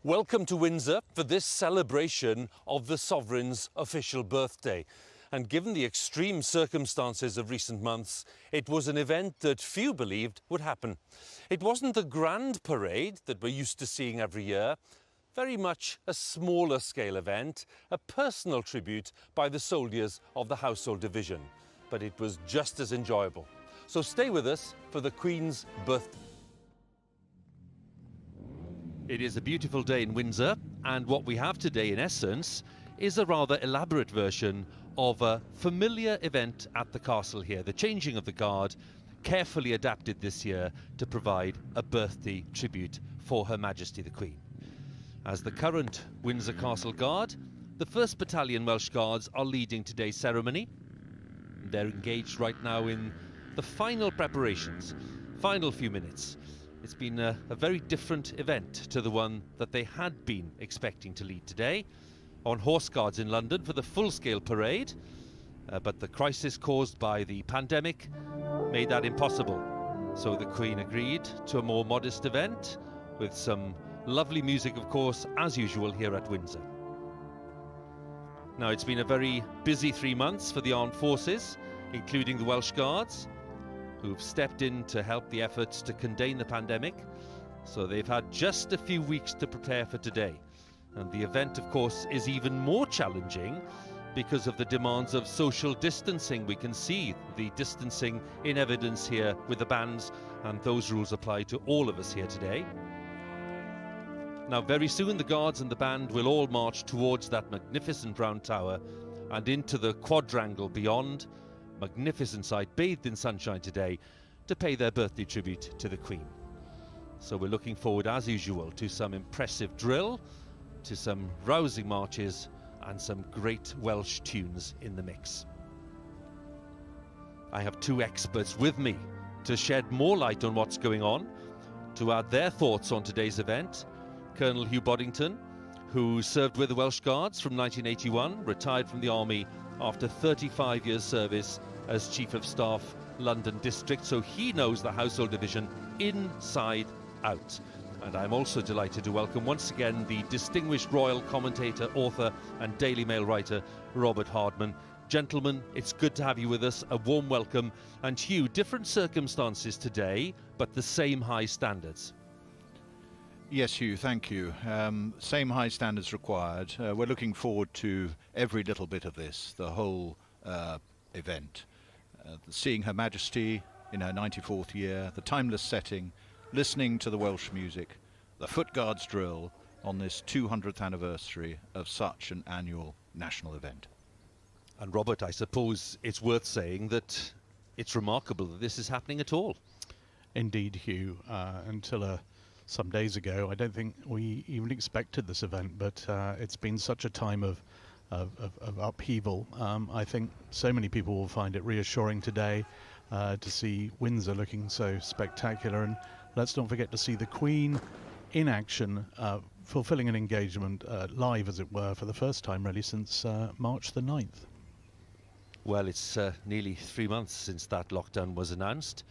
Welcome to Windsor for this celebration of the Sovereign's official birthday. And given the extreme circumstances of recent months, it was an event that few believed would happen. It wasn't the grand parade that we're used to seeing every year, very much a smaller scale event, a personal tribute by the soldiers of the Household Division. But it was just as enjoyable. So stay with us for the Queen's birthday. It is a beautiful day in Windsor, and what we have today in essence is a rather elaborate version of a familiar event at the castle here, the changing of the guard, carefully adapted this year to provide a birthday tribute for Her Majesty the Queen. As the current Windsor Castle Guard, the 1st Battalion Welsh Guards are leading today's ceremony. They're engaged right now in the final preparations, final few minutes. It's been a very different event to the one that they had been expecting to lead today, on Horse Guards in London for the full-scale parade, but the crisis caused by the pandemic made that impossible. So the Queen agreed to a more modest event with some lovely music, of course, as usual here at Windsor. Now, it's been a very busy 3 months for the armed forces, including the Welsh Guards, who've stepped in to help the efforts to contain the pandemic. So they've had just a few weeks to prepare for today. And the event, of course, is even more challenging because of the demands of social distancing. We can see the distancing in evidence here with the bands, and those rules apply to all of us here today. Now, very soon the Guards and the band will all march towards that magnificent round tower and into the quadrangle beyond. Magnificent sight, bathed in sunshine today, to pay their birthday tribute to the Queen. So we're looking forward, as usual, to some impressive drill, to some rousing marches, and some great Welsh tunes in the mix. I have 2 experts with me to shed more light on what's going on, to add their thoughts on today's event. Colonel Hugh Boddington, who served with the Welsh Guards from 1981, retired from the Army after 35 years service as Chief of Staff, London District, so he knows the Household Division inside out. And I'm also delighted to welcome once again the distinguished royal commentator, author and Daily Mail writer, Robert Hardman. Gentlemen, it's good to have you with us. A warm welcome. And Hugh, different circumstances today, but the same high standards. Yes, Hugh, thank you. Same high standards required. We're looking forward to every little bit of this, the whole event. Seeing Her Majesty in her 94th year, the timeless setting, listening to the Welsh music, the Foot Guards drill on this 200th anniversary of such an annual national event. And Robert, I suppose it's worth saying that it's remarkable that this is happening at all. Indeed, Hugh. Until some days ago, I don't think we even expected this event, but it's been such a time of upheaval. I think so many people will find it reassuring today to see Windsor looking so spectacular, and let's not forget to see the Queen in action, fulfilling an engagement live, as it were, for the first time really since March the 9th. Well, it's nearly 3 months since that lockdown was announced.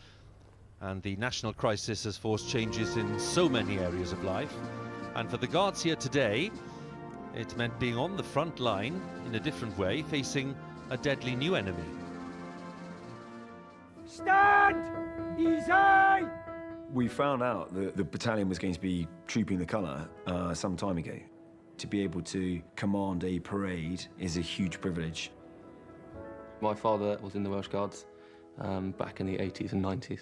And the national crisis has forced changes in so many areas of life. And for the Guards here today, it meant being on the front line in a different way, facing a deadly new enemy. Stand! Easy! We found out that the battalion was going to be trooping the colour some time ago. To be able to command a parade is a huge privilege. My father was in the Welsh Guards back in the 80s and 90s.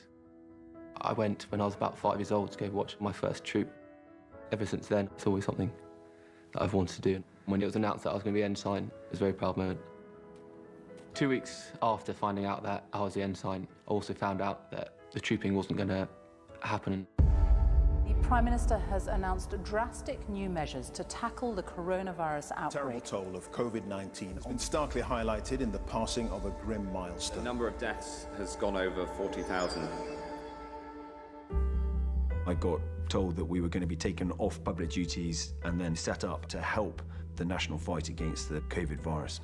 I went when I was about 5 years old to go watch my first troop. Ever since then, it's always something that I've wanted to do. When it was announced that I was going to be ensign, it was a very proud moment. 2 weeks after finding out that I was the ensign, I also found out that the trooping wasn't going to happen. The Prime Minister has announced drastic new measures to tackle the coronavirus outbreak. The terrible toll of COVID-19 has been starkly highlighted in the passing of a grim milestone. The number of deaths has gone over 40,000. I got told that we were going to be taken off public duties and then set up to help the national fight against the COVID virus.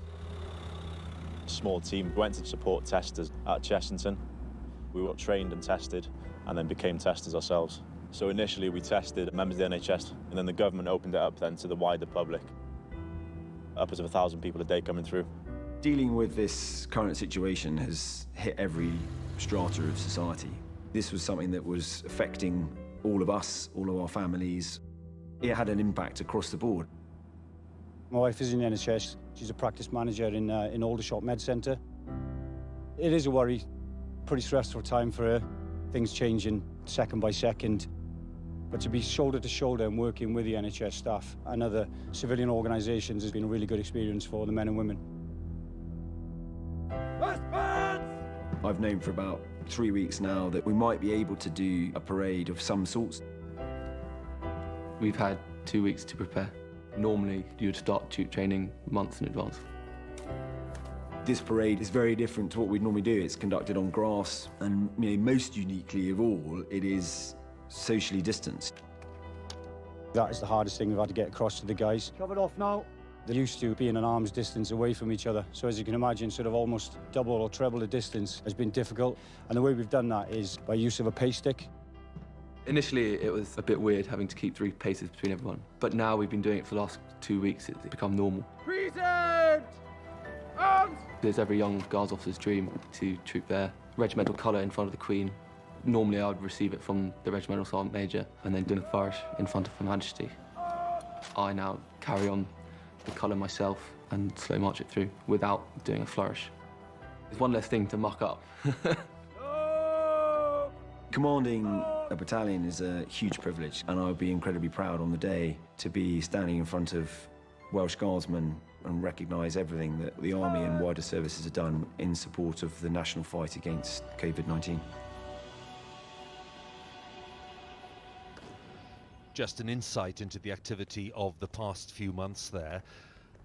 A small team went to support testers at Chessington. We were trained and tested and then became testers ourselves. So initially we tested members of the NHS, and then the government opened it up then to the wider public. Upwards of 1,000 people a day coming through. Dealing with this current situation has hit every strata of society. This was something that was affecting all of us, all of our families. It had an impact across the board. My wife is in the NHS. She's a practice manager in Aldershot Med Centre. It is a worry, pretty stressful time for her. Things changing second by second. But to be shoulder to shoulder and working with the NHS staff and other civilian organisations has been a really good experience for the men and women. I've known for about 3 weeks now that we might be able to do a parade of some sorts. We've had 2 weeks to prepare. Normally, you'd start troop training months in advance. This parade is very different to what we'd normally do. It's conducted on grass, and most uniquely of all, it is socially distanced. That is the hardest thing we've had to get across to the guys. Covered off now. They're used to being an arm's distance away from each other. So as you can imagine, sort of almost double or treble the distance has been difficult. And the way we've done that is by use of a pace stick. Initially, it was a bit weird having to keep 3 paces between everyone. But now we've been doing it for the last 2 weeks. It's become normal. Present! Arms! It's every young Guards officer's dream to troop their regimental colour in front of the Queen. Normally, I would receive it from the Regimental Sergeant Major and then do a flourish in front of Her Majesty. I now carry on the colour myself and slow march it through without doing a flourish. It's one less thing to muck up. Commanding a battalion is a huge privilege, and I would be incredibly proud on the day to be standing in front of Welsh Guardsmen and recognise everything that the Army and wider services have done in support of the national fight against COVID-19. Just an insight into the activity of the past few months there,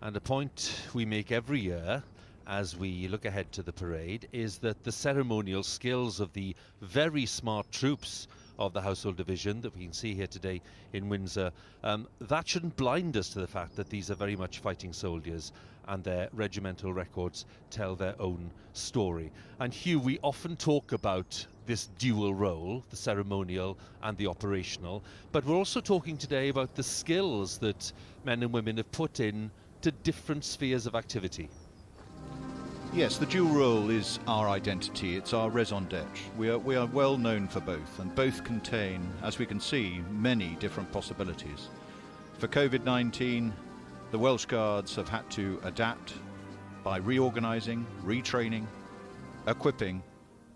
and a point we make every year as we look ahead to the parade is that the ceremonial skills of the very smart troops of the Household Division that we can see here today in Windsor, that shouldn't blind us to the fact that these are very much fighting soldiers and their regimental records tell their own story. And Hugh, we often talk about this dual role, the ceremonial and the operational, but we're also talking today about the skills that men and women have put in to different spheres of activity. Yes, the dual role is our identity, it's our raison d'etre. We are well known for both, and both contain, as we can see, many different possibilities. For COVID-19, the Welsh Guards have had to adapt by reorganising, retraining, equipping,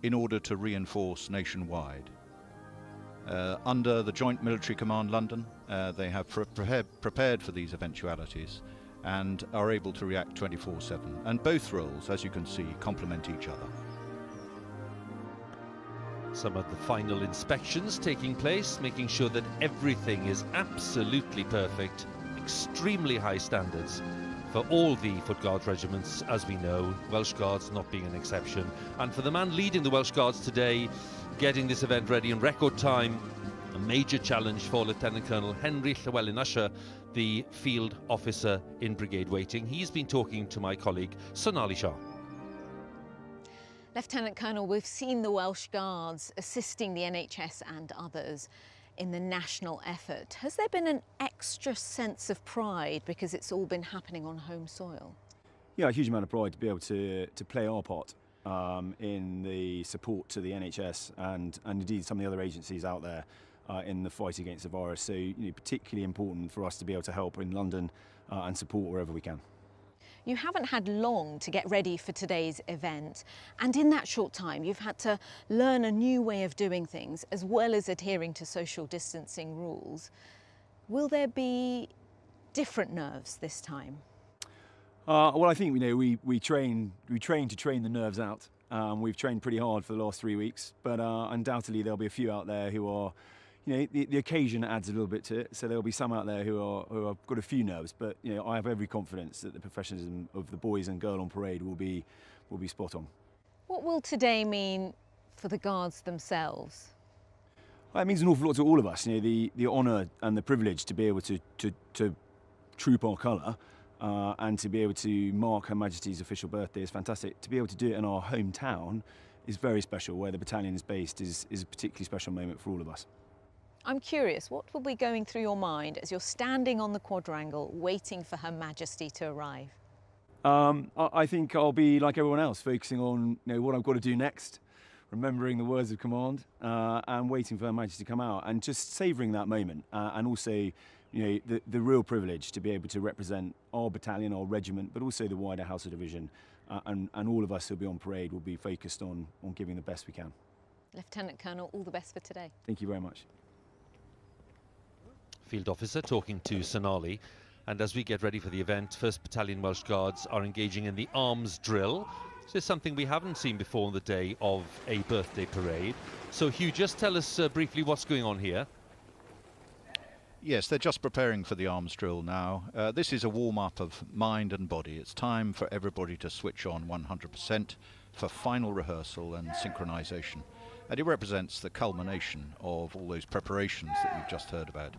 in order to reinforce nationwide. Under the Joint Military Command London, they have prepared for these eventualities and are able to react 24/7. And both roles, as you can see, complement each other. Some of the final inspections taking place, making sure that everything is absolutely perfect, extremely high standards for all the Foot Guards regiments, as we know, Welsh Guards not being an exception. And for the man leading the Welsh Guards today, getting this event ready in record time, a major challenge for Lieutenant Colonel Henry Llewellyn Usher, the field officer in brigade waiting. He's been talking to my colleague Sonali Shah. Lieutenant Colonel, we've seen the Welsh Guards assisting the NHS and others in the national effort. Has there been an extra sense of pride because it's all been happening on home soil? Yeah, a huge amount of pride to be able to play our part in the support to the NHS and indeed some of the other agencies out there in the fight against the virus. So, particularly important for us to be able to help in London and support wherever we can. You haven't had long to get ready for today's event, and in that short time you've had to learn a new way of doing things as well as adhering to social distancing rules. Will there be different nerves this time? Well, I think we train to train the nerves out. We've trained pretty hard for the last 3 weeks, but undoubtedly there'll be a few out there who are, the occasion adds a little bit to it. So there'll be some out there who have got a few nerves, but I have every confidence that the professionalism of the boys and girl on parade will be spot on. What will today mean for the Guards themselves? Well, it means an awful lot to all of us. The honour and the privilege to be able to troop our colour. And to be able to mark Her Majesty's official birthday is fantastic. To be able to do it in our hometown is very special. Where the battalion is based is a particularly special moment for all of us. I'm curious, what will be going through your mind as you're standing on the quadrangle waiting for Her Majesty to arrive? I think I'll be like everyone else, focusing on what I've got to do next, remembering the words of command, and waiting for Her Majesty to come out, and just savouring that moment, and also the real privilege to be able to represent our battalion, our regiment, but also the wider Household Division, and all of us who'll be on parade will be focused on giving the best we can. Lieutenant Colonel, all the best for today. Thank you very much. Field officer talking to Sonali. And as we get ready for the event, 1st Battalion Welsh Guards are engaging in the arms drill. This is something we haven't seen before on the day of a birthday parade. So Hugh, just tell us briefly what's going on here. Yes, they're just preparing for the arms drill now. This is a warm-up of mind and body. It's time for everybody to switch on 100% for final rehearsal and synchronisation. And it represents the culmination of all those preparations that we've just heard about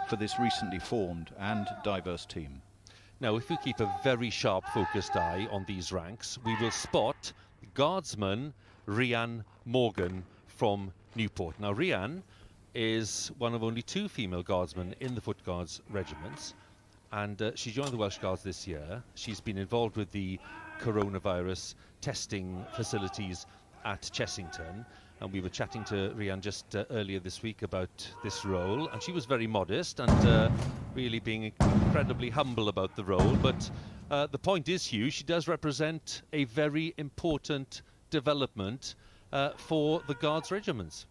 for this recently formed and diverse team. Now, if we keep a very sharp focused eye on these ranks, we will spot Guardsman Rhian Morgan from Newport. Now, Rhian is one of only 2 female guardsmen in the Foot Guards regiments, and she joined the Welsh Guards this year. She's been involved with the coronavirus testing facilities at Chessington, and we were chatting to Rhian just earlier this week about this role, and she was very modest and really being incredibly humble about the role. But the point is, Hugh, she does represent a very important development for the Guards regiments.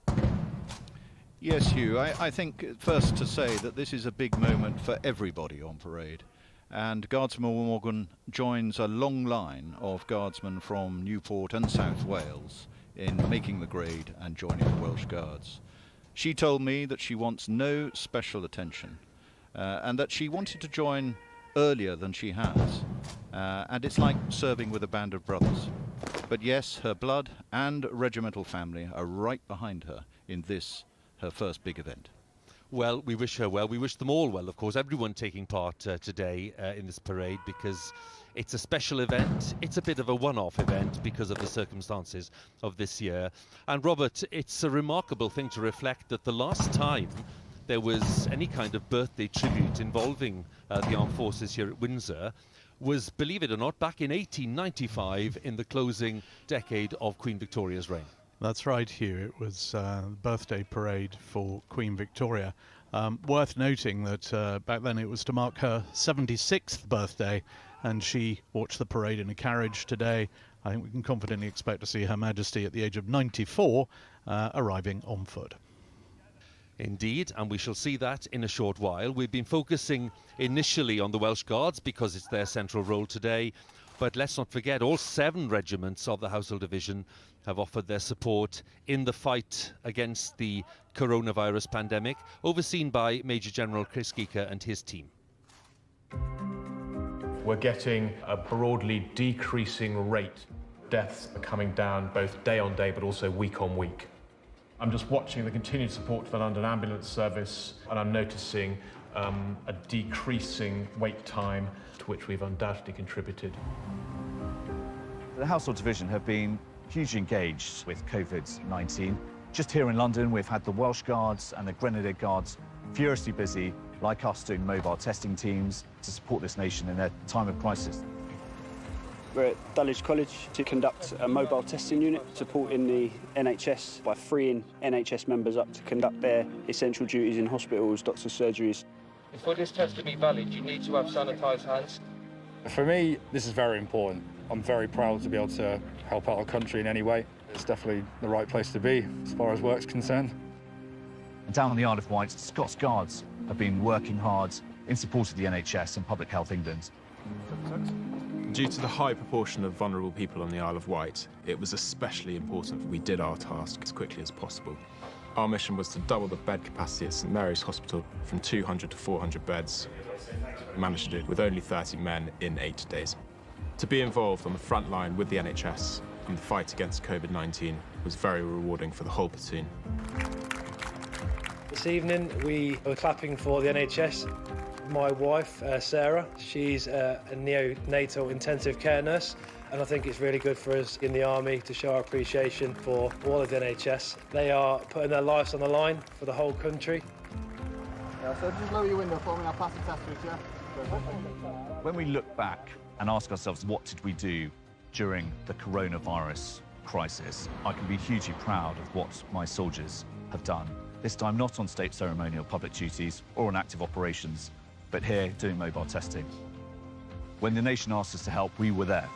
Yes, Hugh, I think first to say that this is a big moment for everybody on parade. And Guardsman Morgan joins a long line of guardsmen from Newport and South Wales in making the grade and joining the Welsh Guards. She told me that she wants no special attention and that she wanted to join earlier than she has. And it's like serving with a band of brothers. But yes, her blood and regimental family are right behind her in this, her first big event. Well, we wish her well. We wish them all well, of course, everyone taking part today in this parade, because it's a special event. It's a bit of a one-off event because of the circumstances of this year. And Robert, it's a remarkable thing to reflect that the last time there was any kind of birthday tribute involving the armed forces here at Windsor was, believe it or not, back in 1895 in the closing decade of Queen Victoria's reign. That's right, Hugh. It was the birthday parade for Queen Victoria. Worth noting that back then it was to mark her 76th birthday, and she watched the parade in a carriage. Today, I think we can confidently expect to see Her Majesty at the age of 94 arriving on foot. Indeed, and we shall see that in a short while. We've been focusing initially on the Welsh Guards because it's their central role today. But let's not forget, all 7 regiments of the Household Division have offered their support in the fight against the coronavirus pandemic, overseen by Major General Chris Geeker and his team. We're getting a broadly decreasing rate. Deaths are coming down both day on day but also week on week. I'm just watching the continued support for the London Ambulance Service, and I'm noticing a decreasing wait time, to which we've undoubtedly contributed. The Household Division have been hugely engaged with COVID-19. Just here in London, we've had the Welsh Guards and the Grenadier Guards furiously busy, like us, doing mobile testing teams to support this nation in their time of crisis. We're at Dulwich College to conduct a mobile testing unit, supporting the NHS by freeing NHS members up to conduct their essential duties in hospitals, doctors' surgeries. For this test to be valid, you need to have sanitised hands. For me, this is very important. I'm very proud to be able to help out our country in any way. It's definitely the right place to be as far as work's concerned. Down on the Isle of Wight, Scots Guards have been working hard in support of the NHS and Public Health England. Due to the high proportion of vulnerable people on the Isle of Wight, it was especially important that we did our task as quickly as possible. Our mission was to double the bed capacity at St Mary's Hospital from 200 to 400 beds. We managed to do it with only 30 men in 8 days. To be involved on the front line with the NHS in the fight against COVID-19 was very rewarding for the whole platoon. This evening we were clapping for the NHS. My wife, Sarah, she's a neonatal intensive care nurse, and I think it's really good for us in the Army to show our appreciation for all of the NHS. They are putting their lives on the line for the whole country. Yeah, so just lower your window for me and I'll pass the test switch, yeah? When we look back and ask ourselves what did we do during the coronavirus crisis, I can be hugely proud of what my soldiers have done. This time not on state ceremonial public duties or on active operations, but here doing mobile testing. When the nation asked us to help, we were there.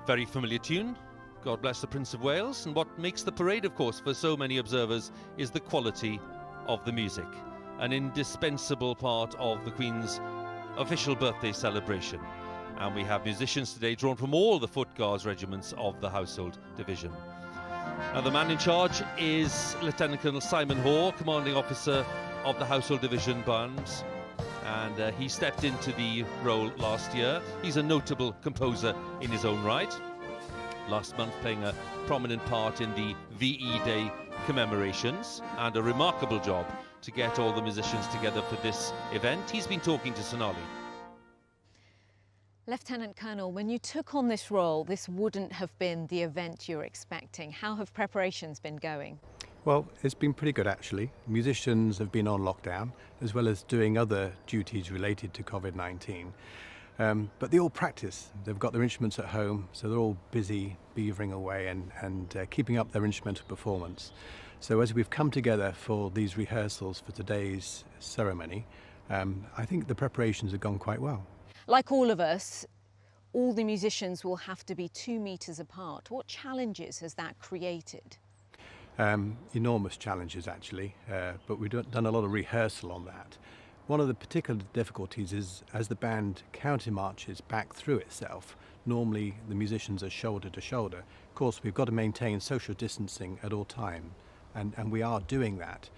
Very familiar tune, God Bless the Prince of Wales, and what makes the parade, of course, for so many observers is the quality of the music, an indispensable part of the Queen's official birthday celebration. And we have musicians today drawn from all the Foot Guards regiments of the Household Division. Now, the man in charge is Lieutenant Colonel Simon Hoare, Commanding Officer of the Household Division Bands. And he stepped into the role last year. He's a notable composer in his own right. Last month playing a prominent part in the VE Day commemorations, and a remarkable job to get all the musicians together for this event. He's been talking to Sonali. Lieutenant Colonel, when you took on this role, this wouldn't have been the event you're expecting. How have preparations been going? Well, it's been pretty good actually. Musicians have been on lockdown, as well as doing other duties related to COVID-19. But they all practice. They've got their instruments at home, so they're all busy beavering away and keeping up their instrumental performance. So as we've come together for these rehearsals for today's ceremony, I think the preparations have gone quite well. Like all of us, all the musicians will have to be 2 meters apart. What challenges has that created? Enormous challenges actually, but we've done a lot of rehearsal on that. One of the particular difficulties is as the band counter-marches back through itself, normally the musicians are shoulder to shoulder. Of course, we've got to maintain social distancing at all time, and we are doing that.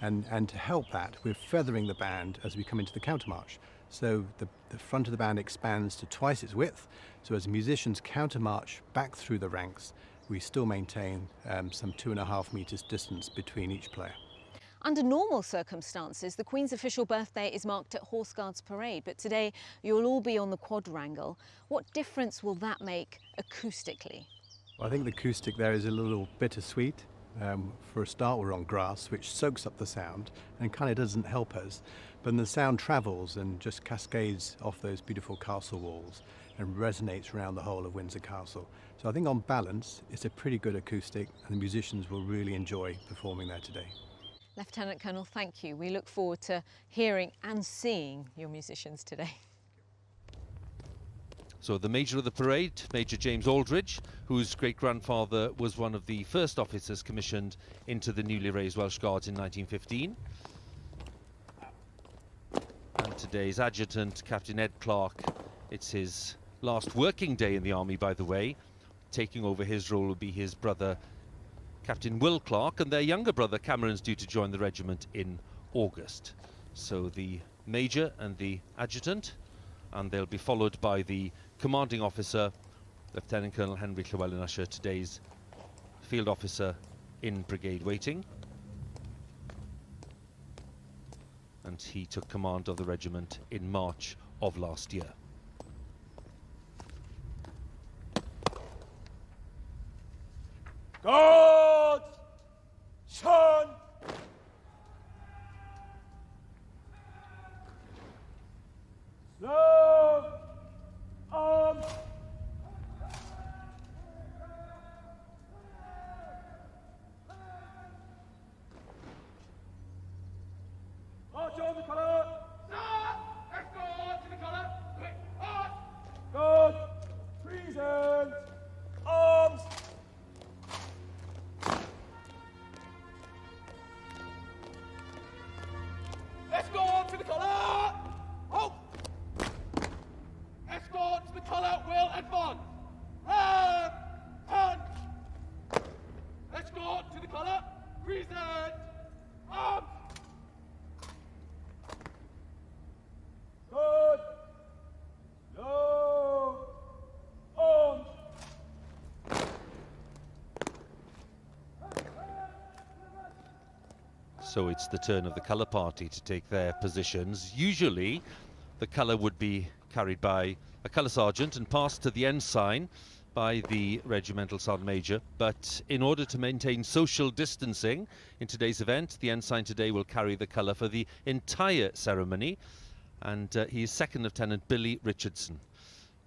And to help that, we're feathering the band as we come into the counter-march. So the front of the band expands to twice its width, so as musicians counter-march back through the ranks, we still maintain some 2.5 meters distance between each player. Under normal circumstances, the Queen's official birthday is marked at Horse Guards Parade, but today you'll all be on the quadrangle. What difference will that make acoustically? Well, I think the acoustic there is a little bittersweet. For a start, we're on grass, which soaks up the sound and kind of doesn't help us. But then the sound travels and just cascades off those beautiful castle walls and resonates around the whole of Windsor Castle. So I think on balance, it's a pretty good acoustic, and the musicians will really enjoy performing there today. Lieutenant Colonel, thank you. We look forward to hearing and seeing your musicians today. So the Major of the parade, Major James Aldridge, whose great-grandfather was one of the first officers commissioned into the newly raised Welsh Guards in 1915. And today's adjutant, Captain Ed Clark, it's his last working day in the army, by the way. Taking over his role will be his brother, Captain Will Clark, and their younger brother, Cameron's due to join the regiment in August. So the Major and the adjutant, and they'll be followed by the commanding officer, Lieutenant Colonel Henry Llewellyn Usher, today's field officer in brigade waiting. And he took command of the regiment in March of last year. God, Son, Love, Arms. March on the colour. Let's go on to the colour. Quick, march. God, treason, arms. Let's go on to the colour. Halt. So it's the turn of the colour party to take their positions. Usually the colour would be carried by a colour sergeant and passed to the ensign by the regimental sergeant major, but in order to maintain social distancing in today's event, the ensign today will carry the colour for the entire ceremony, and he is Second Lieutenant Billy Richardson.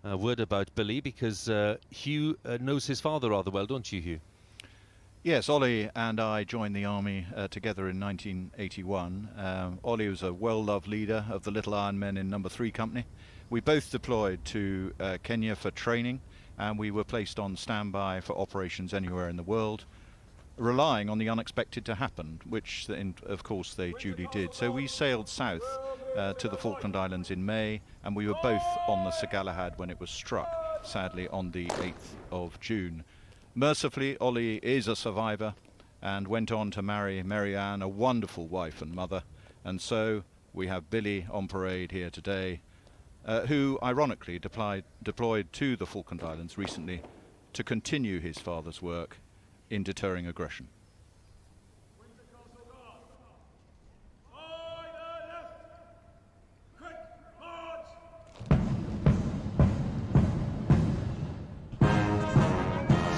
A word about Billy, because Hugh knows his father rather well, don't you, Hugh? Yes, Ollie and I joined the army together in 1981. Ollie was a well-loved leader of the Little Iron Men in No. 3 Company. We both deployed to Kenya for training, and we were placed on standby for operations anywhere in the world, relying on the unexpected to happen, which of course they duly did. So we sailed south to the Falkland Islands in May, and we were both on the Sir Galahad when it was struck, sadly on the 8th of June. Mercifully, Ollie is a survivor and went on to marry Mary Ann, a wonderful wife and mother, and so we have Billy on parade here today, who ironically deployed to the Falkland Islands recently to continue his father's work in deterring aggression.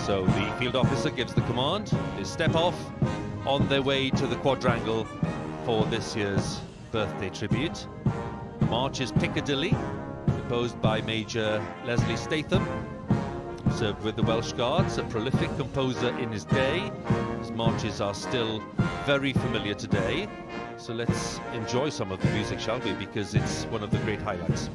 So the field officer gives the command. They step off on their way to the quadrangle for this year's birthday tribute. March is Piccadilly, composed by Major Leslie Statham. Served with the Welsh Guards, a prolific composer in his day. His marches are still very familiar today. So let's enjoy some of the music, shall we? Because it's one of the great highlights.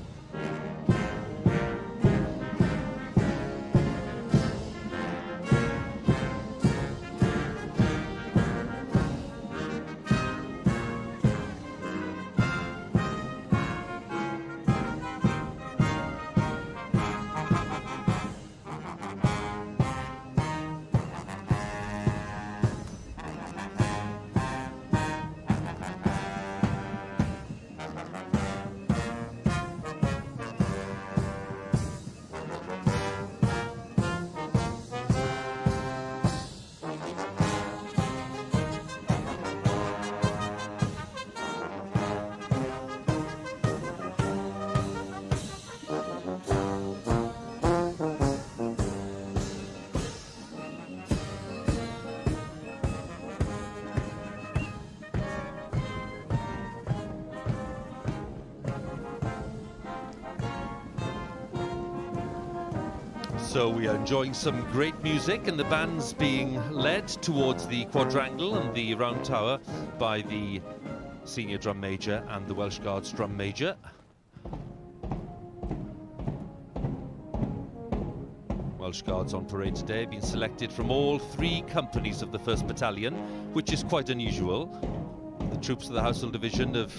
So we are enjoying some great music, and the band's being led towards the quadrangle and the round tower by the senior drum major and the Welsh Guards drum major. Welsh Guards on parade today have been selected from all 3 companies of the 1st Battalion, which is quite unusual. The troops of the Household Division have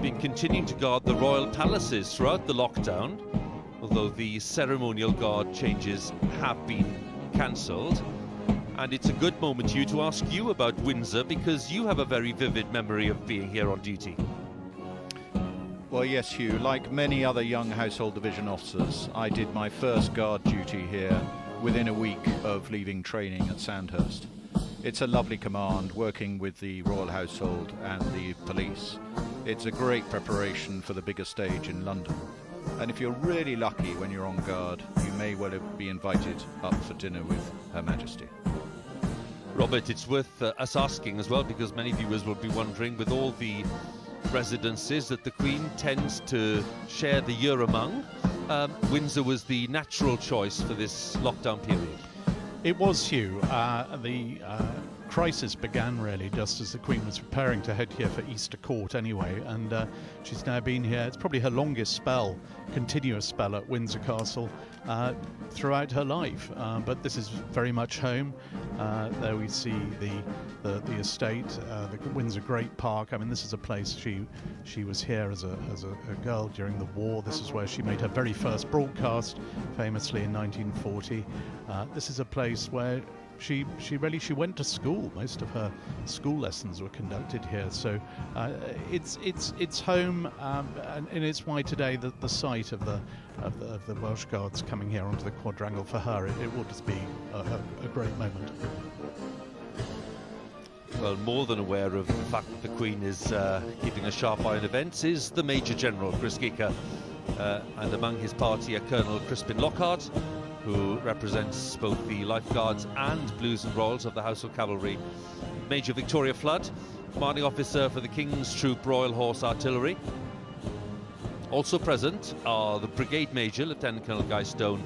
been continuing to guard the royal palaces throughout the lockdown, although the ceremonial guard changes have been cancelled. And it's a good moment, Hugh, to ask you about Windsor, because you have a very vivid memory of being here on duty. Well, yes, Hugh, like many other young Household Division officers, I did my first guard duty here within a week of leaving training at Sandhurst. It's a lovely command, working with the Royal Household and the police. It's a great preparation for the bigger stage in London. And if you're really lucky when you're on guard, you may well be invited up for dinner with Her Majesty. Robert, it's worth us asking as well, because many viewers will be wondering, with all the residences that the Queen tends to share the year among, Windsor was the natural choice for this lockdown period. It was, Hugh. The crisis began really just as the Queen was preparing to head here for Easter Court anyway, and she's now been here. It's probably her longest spell, continuous spell at Windsor Castle throughout her life, but this is very much home. There we see the estate, the Windsor Great Park. I mean, this is a place she was here as a girl during the war. This is where she made her very first broadcast, famously in 1940. This is a place where she went to school. Most of her school lessons were conducted here, so it's home, and it's why today the sight of the Welsh Guards coming here onto the quadrangle for her, it will just be a great moment. well, more than aware of the fact that the Queen is keeping a sharp eye on events is the Major General, Chris Geeker. And among his party are Colonel Crispin Lockhart, who represents both the Lifeguards and Blues and Royals of the Household Cavalry, Major Victoria Flood, commanding officer for the King's Troop Royal Horse Artillery. Also present are the Brigade Major, Lieutenant Colonel Guy Stone,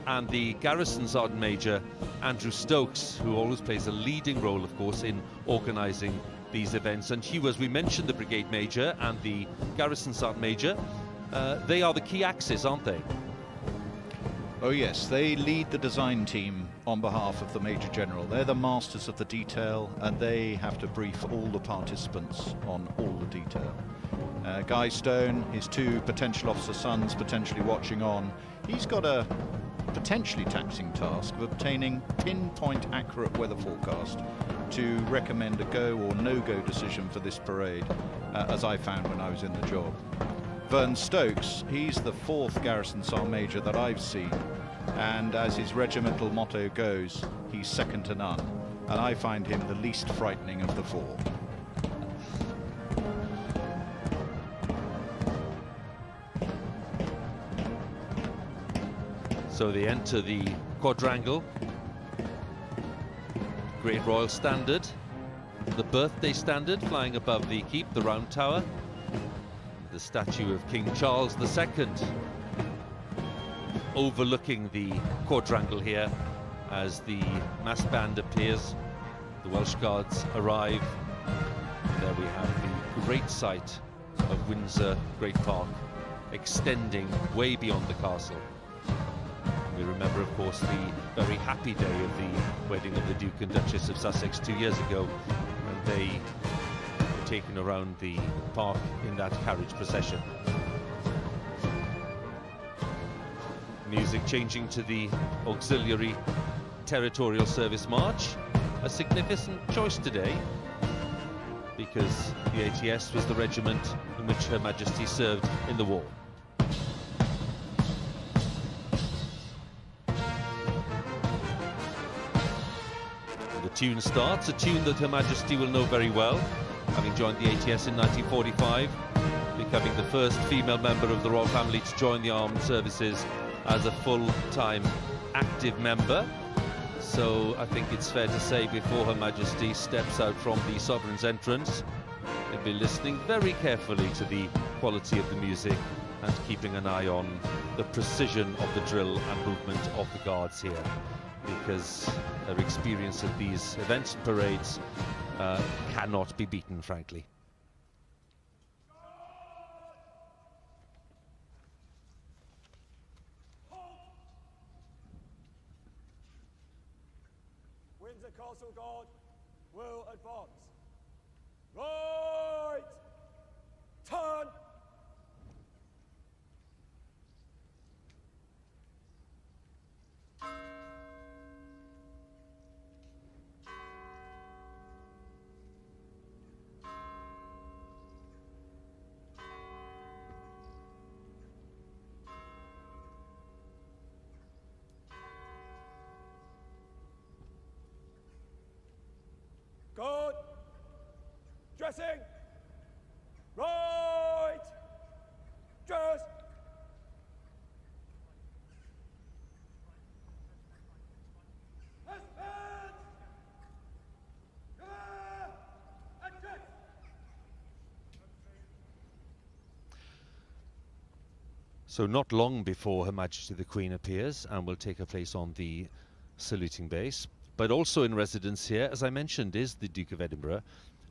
and the Garrison Sergeant Major, Andrew Stokes, who always plays a leading role, of course, in organising these events. And Hugh, as we mentioned, the Brigade Major and the Garrison Sergeant Major, they are the key axis, aren't they? Oh yes, they lead the design team on behalf of the Major General. They're the masters of the detail, and they have to brief all the participants on all the detail. Guy Stone, his two potential officer sons potentially watching on, he's got a potentially taxing task of obtaining pinpoint accurate weather forecast to recommend a go or no-go decision for this parade, as I found when I was in the job. Vern Stokes, he's the 4th Garrison Sergeant Major that I've seen, and as his regimental motto goes, he's second to none, and I find him the least frightening of the 4. So they enter the quadrangle, Great Royal Standard, the Birthday Standard flying above the keep, the Round Tower, the statue of King Charles II overlooking the quadrangle here as the mass band appears. The Welsh Guards arrive. There we have the great sight of Windsor Great Park extending way beyond the castle. We remember, of course, the very happy day of the wedding of the Duke and Duchess of Sussex 2 years ago, when they were taken around the park in that carriage procession. Music changing to the Auxiliary Territorial Service March, a significant choice today, because the ATS was the regiment in which Her Majesty served in the war. Tune starts, a tune that Her Majesty will know very well, having joined the ATS in 1945, becoming the first female member of the royal family to join the armed services as a full-time active member. So I think it's fair to say, before Her Majesty steps out from the Sovereign's entrance, they'll be listening very carefully to the quality of the music and keeping an eye on the precision of the drill and movement of the guards here, because their experience at these events and parades cannot be beaten, frankly. Windsor Castle Guard will advance. Right! Turn! Good. Dressing. Right. Dress. So not long before Her Majesty the Queen appears and will take her place on the saluting base. But also in residence here, as I mentioned, is the Duke of Edinburgh,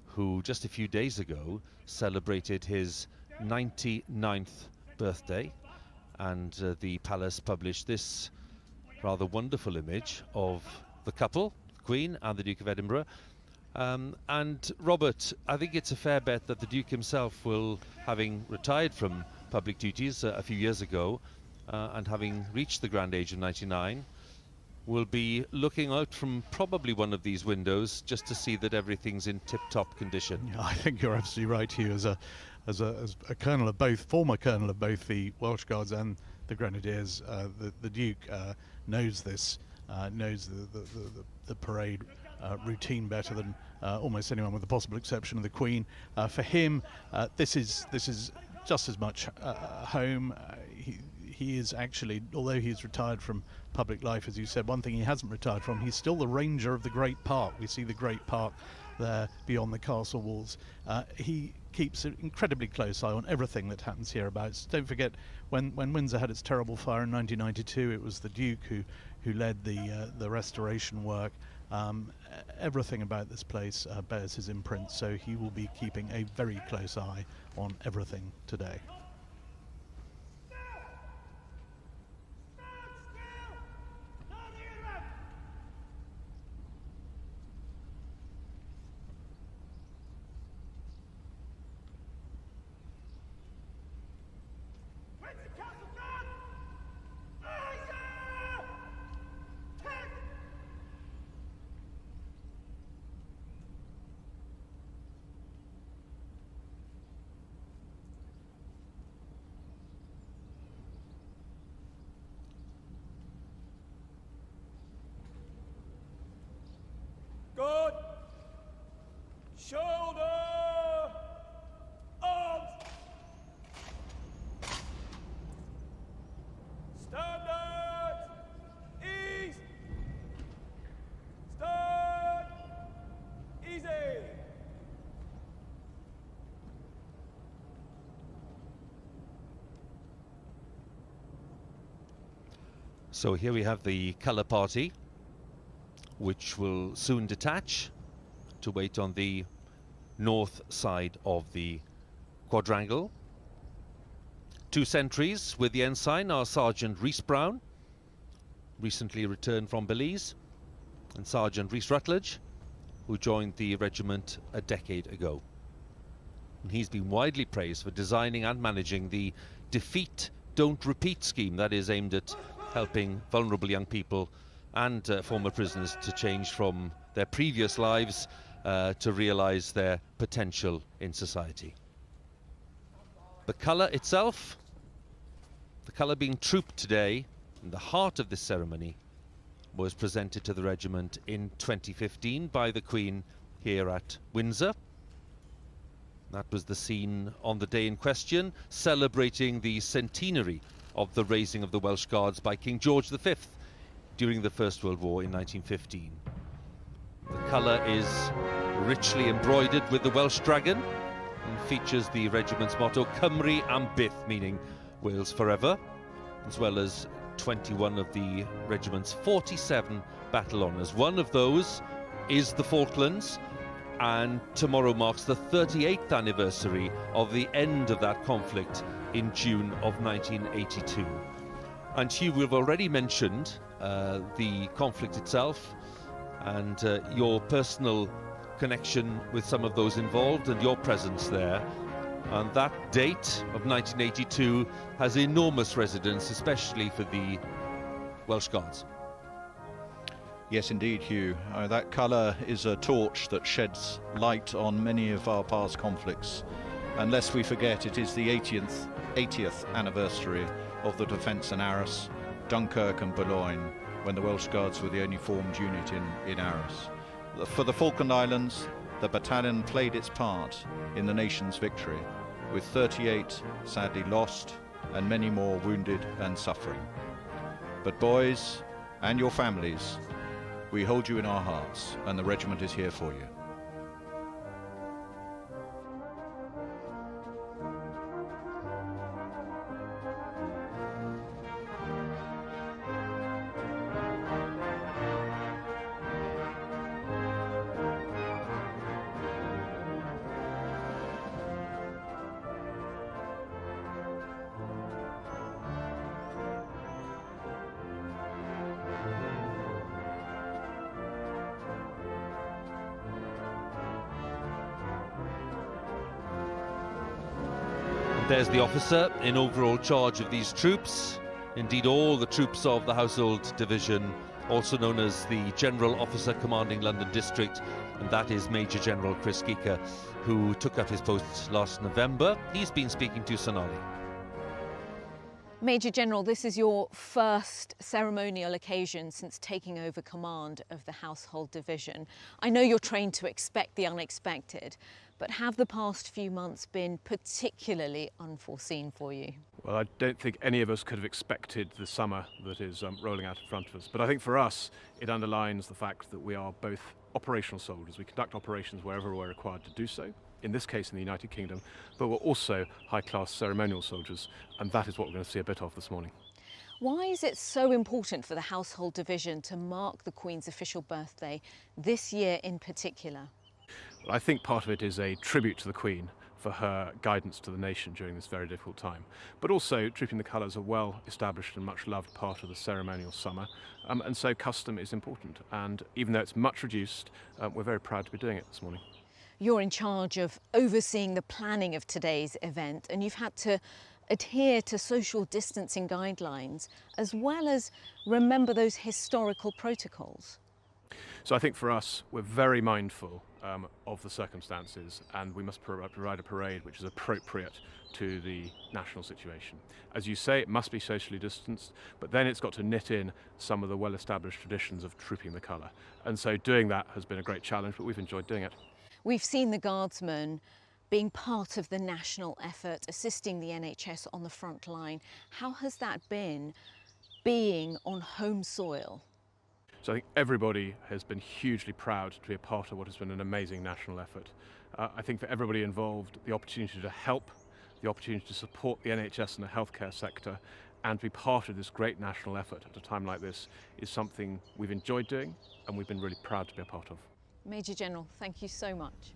who just a few days ago celebrated his 99th birthday. And the palace published this rather wonderful image of the couple, the Queen and the Duke of Edinburgh. And Robert, I think it's a fair bet that the Duke himself will, having retired from public duties a few years ago, and having reached the grand age of 99, will be looking out from probably one of these windows just to see that everything's in tip-top condition. Yeah, I think you're absolutely right, Hugh. As a colonel of both, former colonel of both the Welsh Guards and the Grenadiers, the Duke knows this, knows the parade routine better than almost anyone with the possible exception of the Queen. For him, this is just as much home. He is actually, although he's retired from public life, as you said, one thing he hasn't retired from, he's still the ranger of the Great Park. We see the Great Park there beyond the castle walls. He keeps an incredibly close eye on everything that happens hereabouts. Don't forget, when Windsor had its terrible fire in 1992, it was the Duke who led the restoration work. Everything about this place bears his imprint, so he will be keeping a very close eye on everything today. Good. Shoulder. Arms. Standard. Ease. Stand. Easy. So here we have the colour party, which will soon detach to wait on the north side of the quadrangle. Two sentries with the ensign are Sergeant Rhys Brown, recently returned from Belize, and Sergeant Rhys Rutledge, who joined the regiment a decade ago. And he's been widely praised for designing and managing the Defeat, Don't Repeat scheme that is aimed at helping vulnerable young people and former prisoners to change from their previous lives to realise their potential in society. The colour itself, the colour being trooped today in the heart of this ceremony, was presented to the regiment in 2015 by the Queen here at Windsor. That was the scene on the day in question, celebrating the centenary of the raising of the Welsh Guards by King George V during the First World War in 1915. The colour is richly embroidered with the Welsh dragon and features the regiment's motto, Cymru am byth, meaning Wales forever, as well as 21 of the regiment's 47 battle honours. One of those is the Falklands, and tomorrow marks the 38th anniversary of the end of that conflict in June of 1982. And Hugh, we've already mentioned the conflict itself and your personal connection with some of those involved and your presence there. And that date of 1982 has enormous resonance, especially for the Welsh Guards. Yes, indeed, Hugh. That colour is a torch that sheds light on many of our past conflicts. And lest we forget, it is the 80th anniversary of the defence in Arras, Dunkirk and Boulogne, when the Welsh Guards were the only formed unit in Arras. For the Falkland Islands, the battalion played its part in the nation's victory, with 38 sadly lost and many more wounded and suffering. But boys and your families, we hold you in our hearts, and the regiment is here for you. There's the officer in overall charge of these troops, indeed all the troops of the Household Division, also known as the General Officer Commanding London District, and that is Major General Chris Geeker, who took up his post last November. He's been speaking to Sonali. Major General, this is your first ceremonial occasion since taking over command of the Household Division. I know you're trained to expect the unexpected, but have the past few months been particularly unforeseen for you? Well, I don't think any of us could have expected the summer that is rolling out in front of us. But I think for us, it underlines the fact that we are both operational soldiers. We conduct operations wherever we're required to do so, in this case in the United Kingdom, but we're also high-class ceremonial soldiers, and that is what we're going to see a bit of this morning. Why is it so important for the Household Division to mark the Queen's official birthday this year in particular? Well, I think part of it is a tribute to the Queen for her guidance to the nation during this very difficult time. But also, Trooping the Colours are well established and much loved part of the ceremonial summer, and so custom is important. And even though it's much reduced, we're very proud to be doing it this morning. You're in charge of overseeing the planning of today's event, and you've had to adhere to social distancing guidelines as well as remember those historical protocols. So I think for us, we're very mindful of the circumstances, and we must provide a parade which is appropriate to the national situation. As you say, it must be socially distanced, but then it's got to knit in some of the well-established traditions of trooping the colour. And so doing that has been a great challenge, but we've enjoyed doing it. We've seen the Guardsmen being part of the national effort, assisting the NHS on the front line. How has that been, being on home soil? So I think everybody has been hugely proud to be a part of what has been an amazing national effort. I think for everybody involved, the opportunity to help, the opportunity to support the NHS and the healthcare sector, and to be part of this great national effort at a time like this is something we've enjoyed doing and we've been really proud to be a part of. Major General, thank you so much.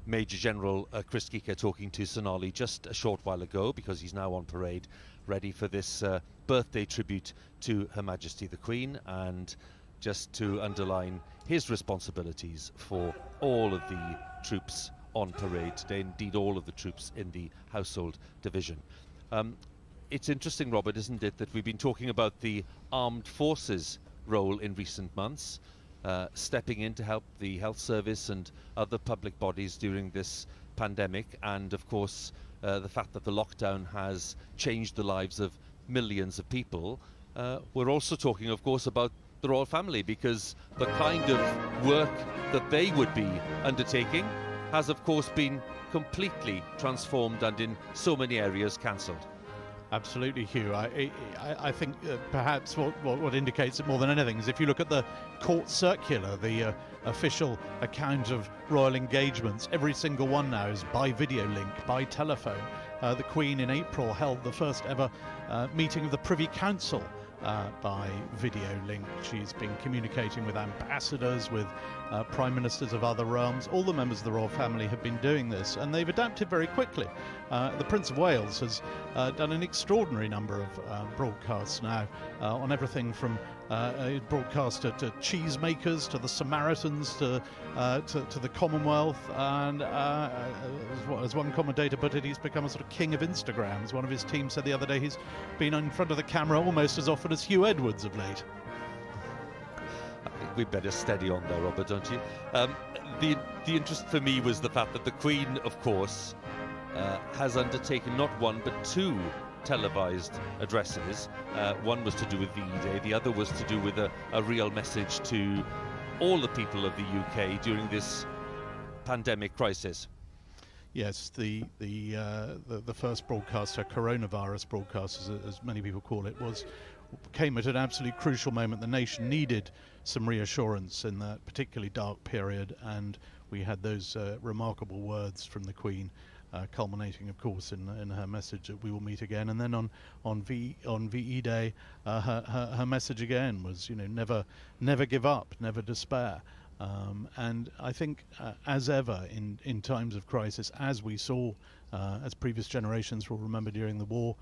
Major General Chris Kika talking to Sonali just a short while ago, because he's now on parade, ready for this birthday tribute to Her Majesty the Queen, and just to underline his responsibilities for all of the troops on parade today, indeed all of the troops in the Household Division. It's interesting, Robert, isn't it, that we've been talking about the armed forces role in recent months, stepping in to help the health service and other public bodies during this pandemic, and of course the fact that the lockdown has changed the lives of millions of people. We're also talking, of course, about the royal family, because the kind of work that they would be undertaking has of course been completely transformed and in so many areas cancelled. Absolutely, Hugh. I think perhaps what indicates it more than anything is if you look at the court circular, the official account of royal engagements, every single one now is by video link, by telephone. The Queen in April held the first ever meeting of the Privy Council by video link. She's been communicating with ambassadors, with prime ministers of other realms. All the members of the royal family have been doing this, and they've adapted very quickly. The Prince of Wales has done an extraordinary number of broadcasts now on everything from broadcaster to cheesemakers, to the Samaritans, to the Commonwealth, and as one commentator put it, he's become a sort of king of Instagram. As one of his team said the other day, he's been in front of the camera almost as often as Hugh Edwards of late. I think we'd better steady on there, Robert, don't you? The interest for me was the fact that the Queen, of course, has undertaken not one but two televised addresses. One was to do with VE Day, the other was to do with a real message to all the people of the UK during this pandemic crisis. Yes, the first broadcast, her coronavirus broadcast, as many people call it, came at an absolutely crucial moment. The nation needed some reassurance in that particularly dark period, and we had those remarkable words from the Queen, culminating, of course, in her message that we will meet again. And then on VE Day, her message again was, never give up, never despair. And I think, as ever in times of crisis, as we saw, as previous generations will remember during the war,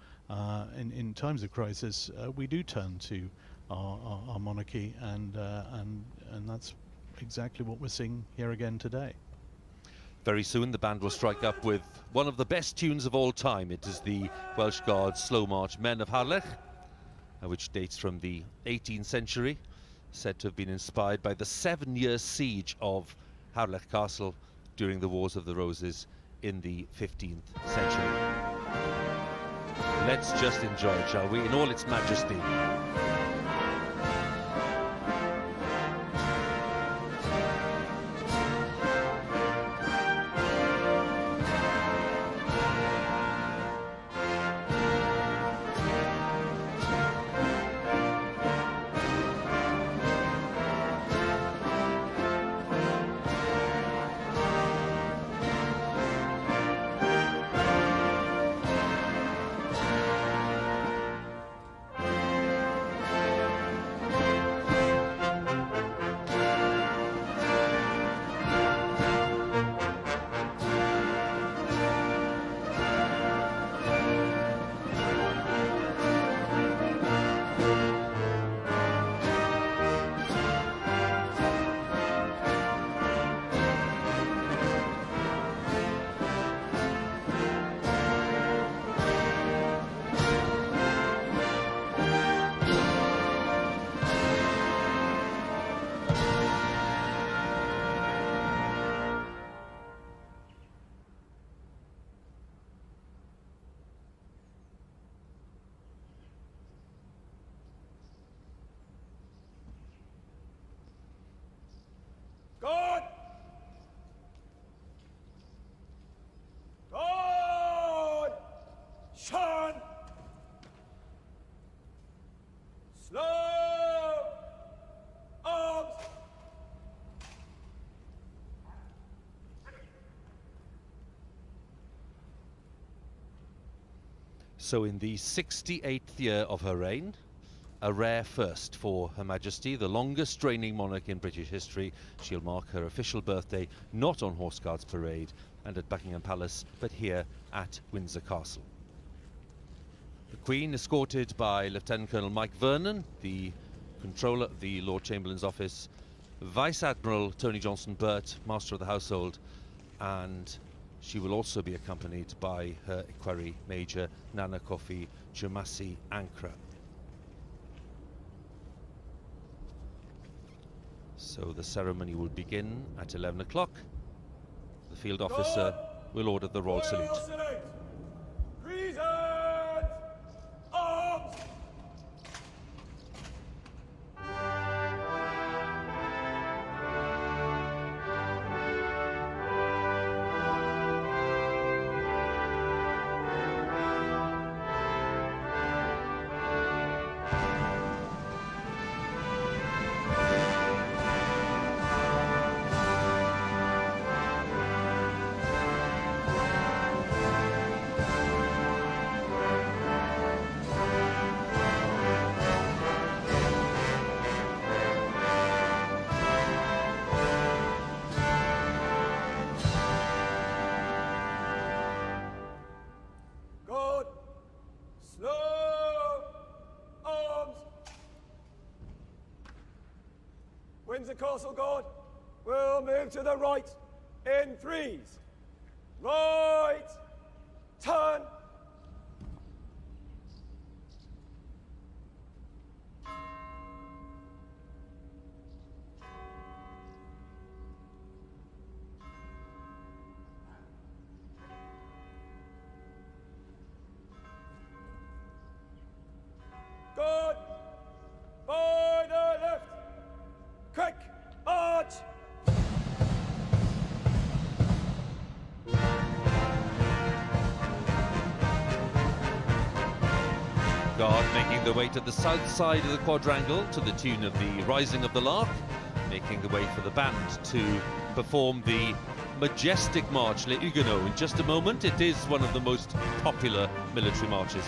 in times of crisis, we do turn to our monarchy, and that's exactly what we're seeing here again today. Very soon the band will strike up with one of the best tunes of all time. It is the Welsh Guards' slow march Men of Harlech, which dates from the 18th century, said to have been inspired by the 7-year siege of Harlech Castle during the Wars of the Roses in the 15th century. Let's just enjoy it, shall we, in all its majesty. God! God! Sean! Slow! Arms! So in the 68th year of her reign, a rare first for Her Majesty, the longest reigning monarch in British history. She'll mark her official birthday not on Horse Guards Parade and at Buckingham Palace, but here at Windsor Castle. The Queen, escorted by Lieutenant Colonel Mike Vernon, the Controller of the Lord Chamberlain's office, Vice Admiral Tony Johnson-Burt, Master of the Household, and she will also be accompanied by her equerry Major Nana Kofi Chumasi Ankra. So the ceremony will begin at 11 o'clock. The field officer will order the royal salute. Present! Arms! Good. Slow. Arms. Windsor Castle Guard will move to the right in threes. Right. Turn. Good. By the left. Quick. Arch. Guard making their way to the south side of the quadrangle to the tune of the Rising of the Lark, making the way for the band to perform the majestic march Les Huguenots. In just a moment, it is one of the most popular military marches.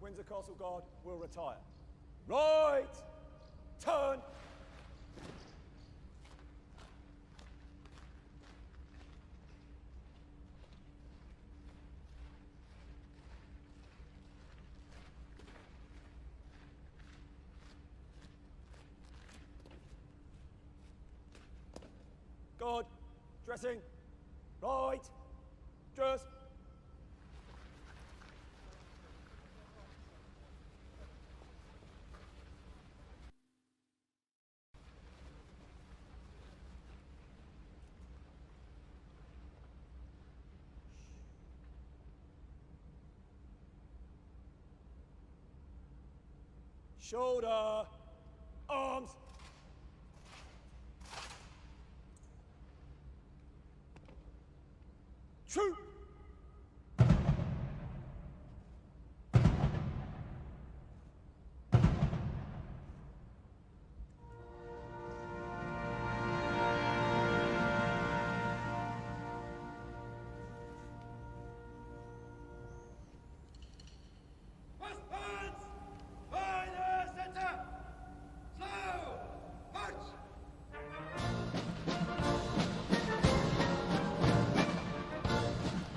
Windsor Castle Guard will retire. Right. Turn. Good. Dressing. Right. Dress. Shoulder. Arms. Shoot.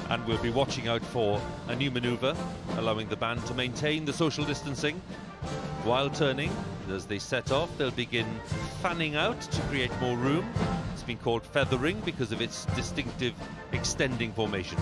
And we'll be watching out for a new manoeuvre, allowing the band to maintain the social distancing. While turning, as they set off, they'll begin fanning out to create more room. It's been called feathering because of its distinctive extending formation.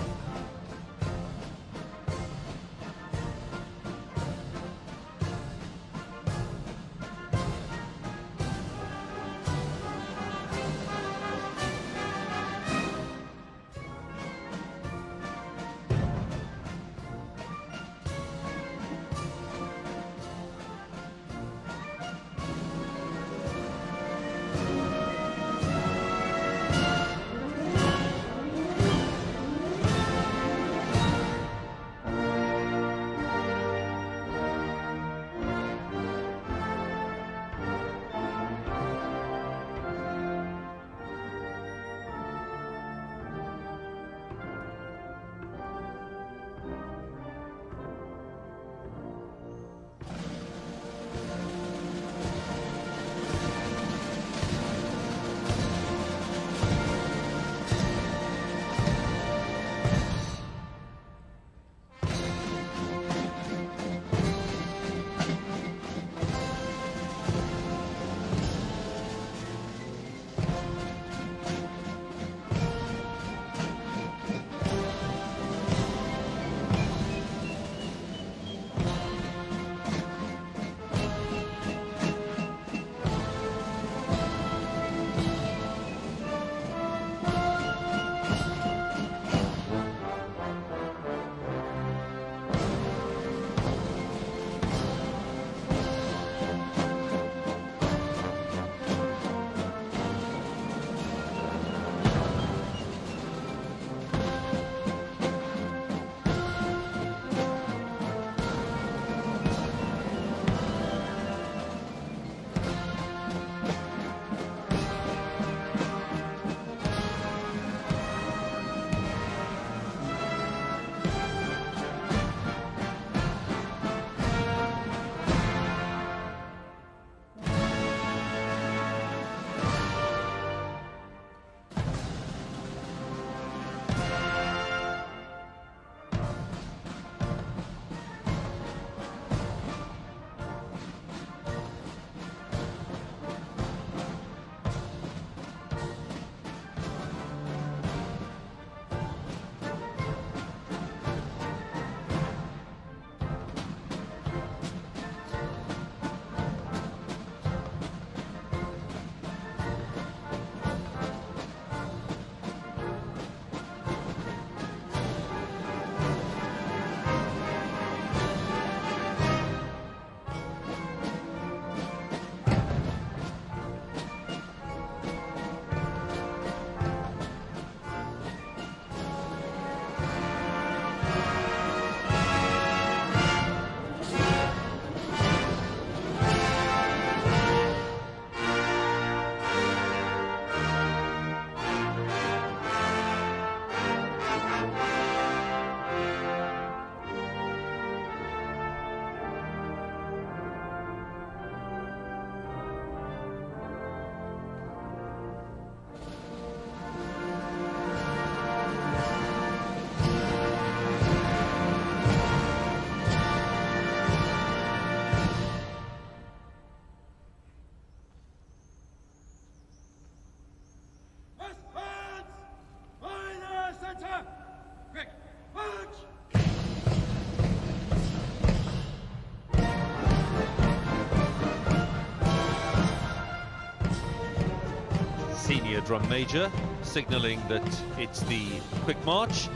Senior Drum Major, signalling that it's the quick march.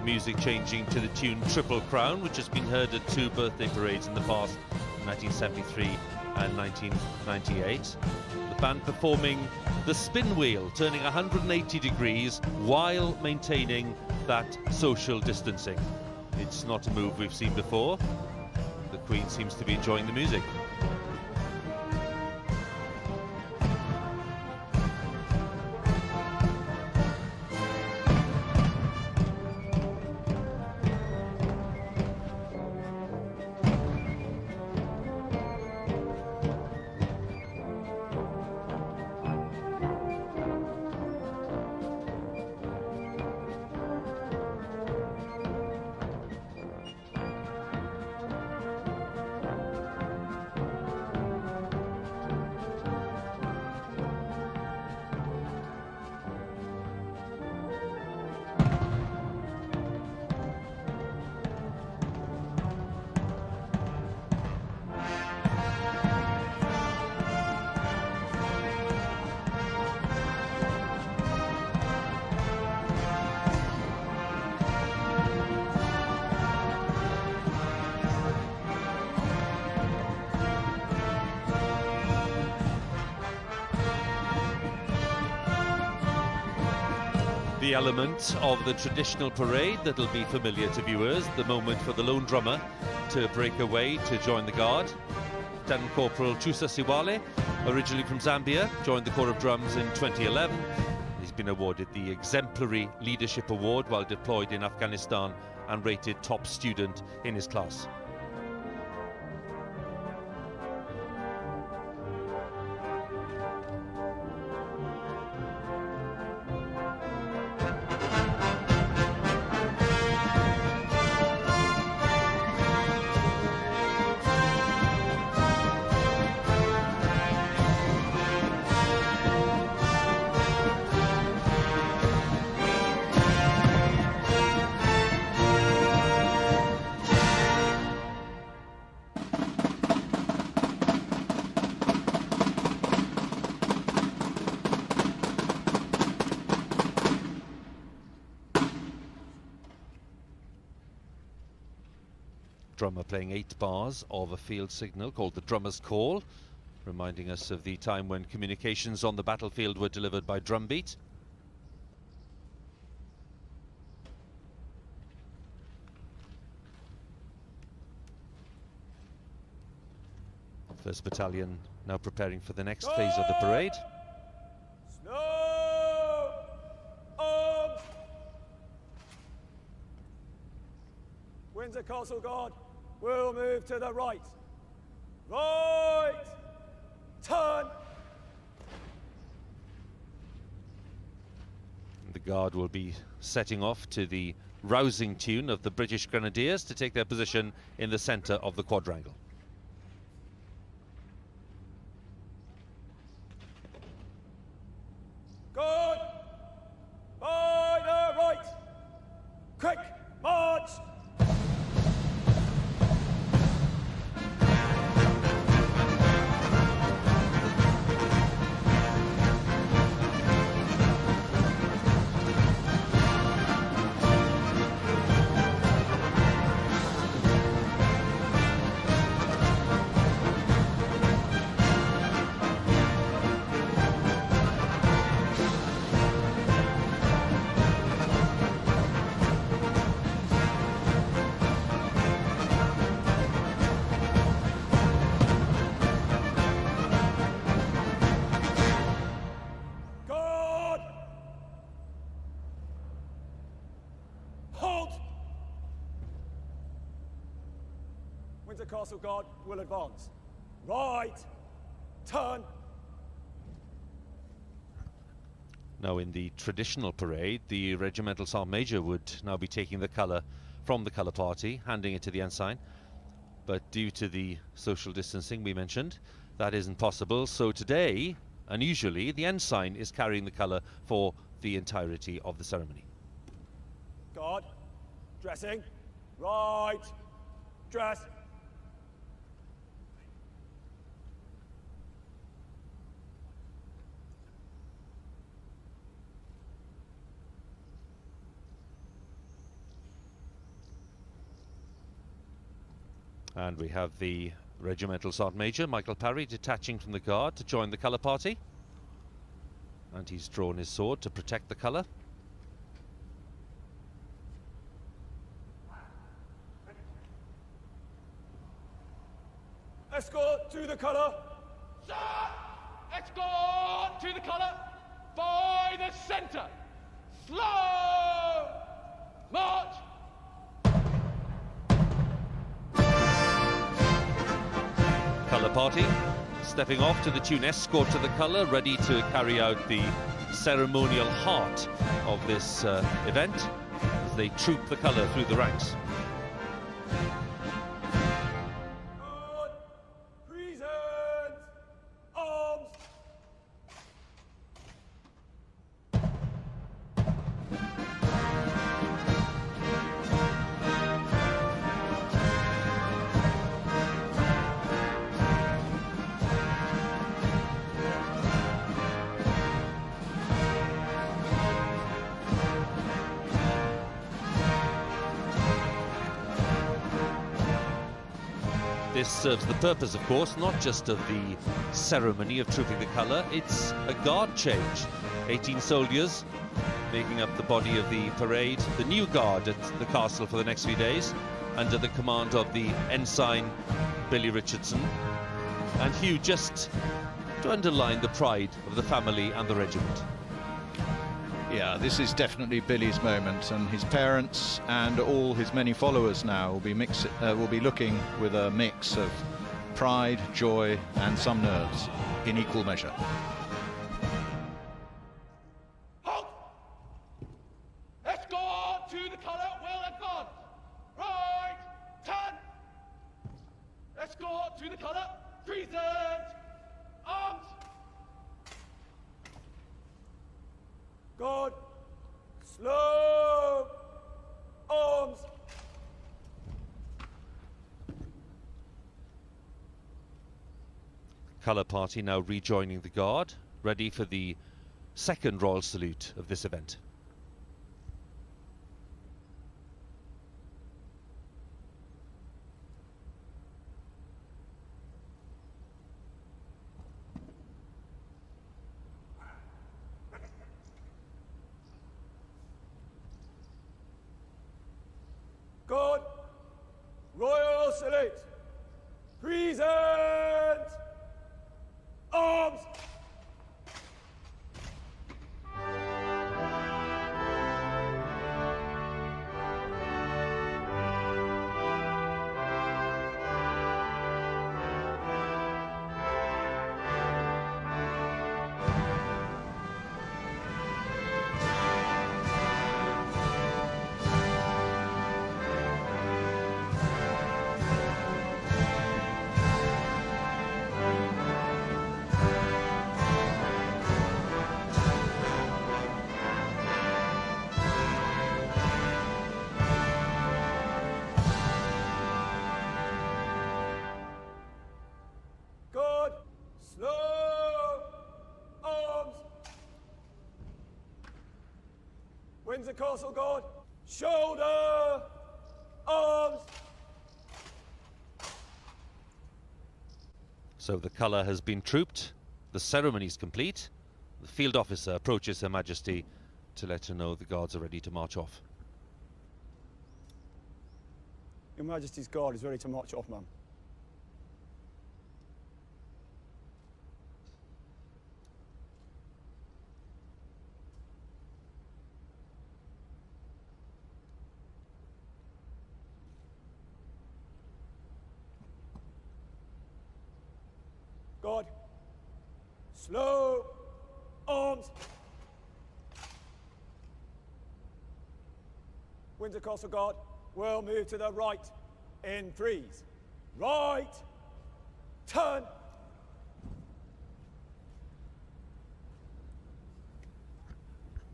Music changing to the tune Triple Crown, which has been heard at 2 birthday parades in the past, 1973 and 1998. The band performing the spin wheel, turning 180 degrees while maintaining that social distancing. It's not a move we've seen before. The Queen seems to be enjoying the music. The element of the traditional parade that'll be familiar to viewers, the moment for the lone drummer to break away to join the guard. Lieutenant Corporal Chusa Siwale, originally from Zambia, joined the Corps of Drums in 2011. He's been awarded the Exemplary Leadership Award while deployed in Afghanistan and rated top student in his class. Drummer playing 8 bars of a field signal called the drummer's call, reminding us of the time when communications on the battlefield were delivered by drumbeat. First Battalion now preparing for the next phase of the parade. Snow! Arms! Windsor Castle Guard will move to the right. Right! Turn! The Guard will be setting off to the rousing tune of the British Grenadiers to take their position in the centre of the quadrangle. Guard! By the right! Quick march! Windsor Castle Guard will advance. Right! Turn! Now in the traditional parade, the Regimental Sergeant Major would now be taking the colour from the colour party, handing it to the ensign. But due to the social distancing we mentioned, that isn't possible. So today, unusually, the ensign is carrying the colour for the entirety of the ceremony. Guard, dressing. Right! Dress! And we have the Regimental Sergeant Major, Michael Parry, detaching from the guard to join the colour party. And he's drawn his sword to protect the colour. Escort to the colour. Sir! Escort to the colour by the centre. Slow march. Colour party stepping off to the tune Escort to the Colour, ready to carry out the ceremonial heart of this event as they troop the colour through the ranks. Present. Arms. This serves the purpose, of course, not just of the ceremony of trooping the colour, it's a guard change. 18 soldiers making up the body of the parade, the new guard at the castle for the next few days, under the command of the ensign Billy Richardson. And Hugh, just to underline the pride of the family and the regiment. Yeah, this is definitely Billy's moment, and his parents and all his many followers now will be looking with a mix of pride, joy, and some nerves in equal measure. Halt! Escort to the colour will advance. Right, turn. Escort to the colour. Present. Arms. Guard. Slow. Arms. Colour party now rejoining the guard, ready for the second royal salute of this event. Guard. Royal salute. Present. Arms. Guard. Slow. Arms. Windsor Castle Guard. Shoulder. Arms. So the colour has been trooped, the ceremony is complete. The field officer approaches Her Majesty to let her know the guards are ready to march off. Your Majesty's Guard is ready to march off, ma'am. Guard. Slow. Arms. Windsor Castle Guard will move to the right in threes. Right. Turn.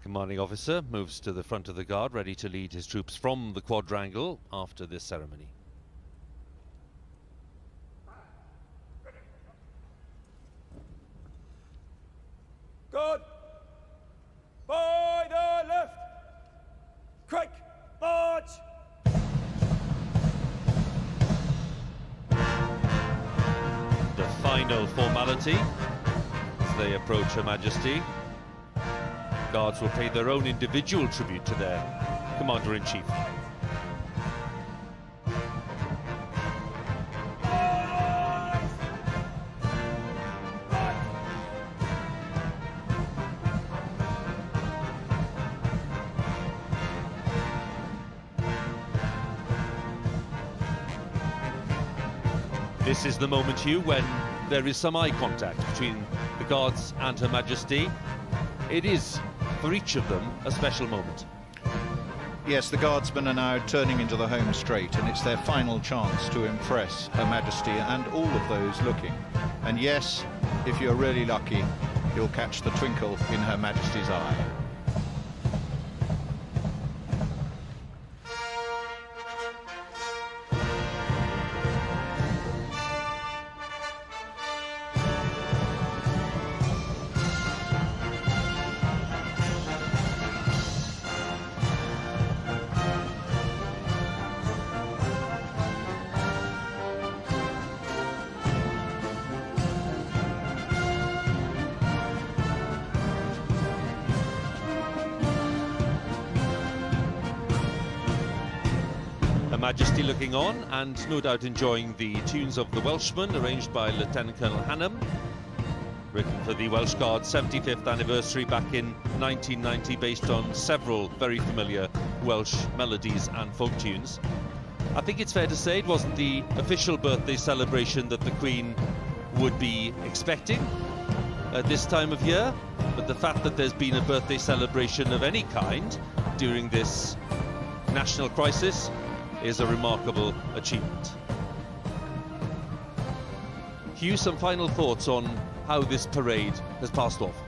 Commanding officer moves to the front of the guard, ready to lead his troops from the quadrangle after this ceremony. Guard. By the left. Quick. March. formality as they approach Her Majesty. Guards will pay their own individual tribute to their Commander-in-Chief. This is the moment, Hugh, when there is some eye contact between the Guards and Her Majesty. It is, for each of them, a special moment. Yes, the Guardsmen are now turning into the home straight, and it's their final chance to impress Her Majesty and all of those looking. And yes, if you're really lucky, you'll catch the twinkle in Her Majesty's eye. Her Majesty looking on and no doubt enjoying the tunes of the Welshman, arranged by Lieutenant Colonel Hannam, written for the Welsh Guards' 75th anniversary back in 1990, based on several very familiar Welsh melodies and folk tunes. I think it's fair to say it wasn't the official birthday celebration that the Queen would be expecting at this time of year, but the fact that there's been a birthday celebration of any kind during this national crisis is a remarkable achievement. Hugh, some final thoughts on how this parade has passed off?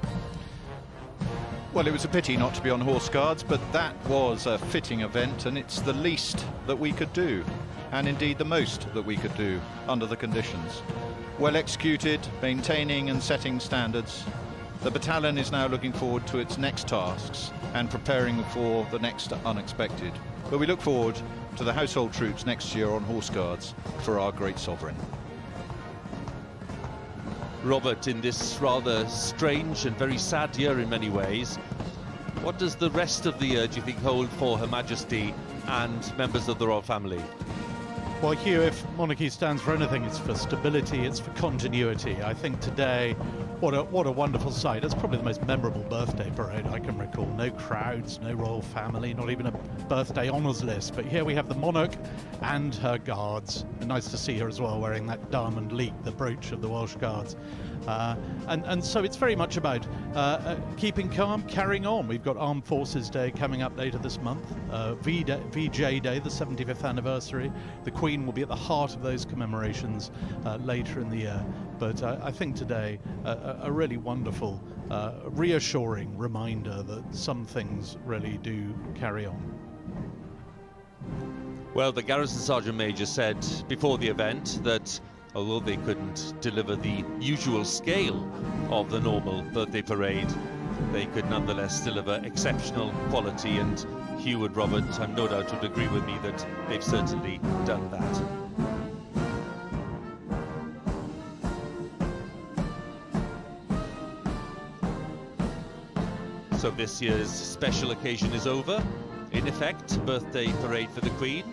Well, it was a pity not to be on Horse Guards, but that was a fitting event, and it's the least that we could do, and indeed the most that we could do under the conditions. Well executed, maintaining and setting standards. The battalion is now looking forward to its next tasks and preparing for the next unexpected. But we look forward to the household troops next year on Horse Guards for our great sovereign. Robert, in this rather strange and very sad year in many ways, what does the rest of the year, do you think, hold for Her Majesty and members of the royal family? Well, Hugh, if monarchy stands for anything, it's for stability, it's for continuity. I think today, what a wonderful sight. It's probably the most memorable birthday parade I can recall. No crowds, no royal family, not even a birthday honours list. But here we have the monarch and her guards. And nice to see her as well, wearing that diamond leek, the brooch of the Welsh Guards. And so it's very much about keeping calm, carrying on. We've got Armed Forces Day coming up later this month, VJ Day, the 75th anniversary. The Queen will be at the heart of those commemorations later in the year. But I think today a really wonderful, reassuring reminder that some things really do carry on. Well, the Garrison Sergeant Major said before the event that although they couldn't deliver the usual scale of the normal birthday parade, they could nonetheless deliver exceptional quality, and Hugh and Robert, I'm no doubt, would agree with me that they've certainly done that. So this year's special occasion is over. In effect, birthday parade for the Queen.